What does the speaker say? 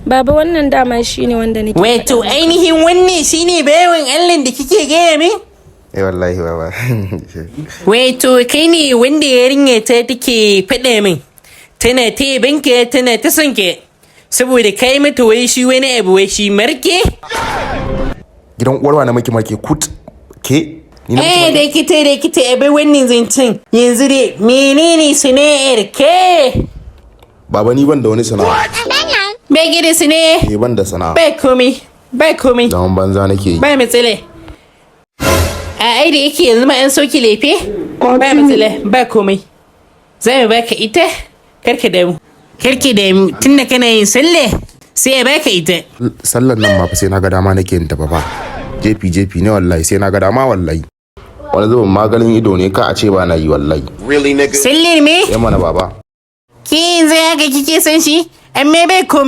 Baba wannan dama shine wanda nake. Wato ainihin wannan shine bayan Allah da kike gaya min? Wallahi baba. Wato kai ne wanda yarinya ta take faɗa min. Tana ta banke tana ta sonke. Saboda kai mata wai shi wani abu wai shi marke? Gidan uwarwa na maki marke kut ke? Da kita abai wannan zancen. Yanzu dai menene sana'ar ke? Baba ni ban da wani sana'a. Bai gida su ne? Ban da sana'a. Bai komi. Zaman banza nake yi. Bai matsale. Ai da yake yanzu ma an soki lefe? Bai matsale, bai komai. Za mu baka ita? Karki damu. Tunda kana yin salle sai ya baka ita. Sallan nan ma fa sai na ga dama nake yin ta fa. Jefi ne wallahi sai na ga dama wallahi. Wani zubin maganin ido ne ka a ce ba na yi wallahi. Really nigga? Salle me? Mana baba. Ki yanzu haka kike san shi? Amma bai komai.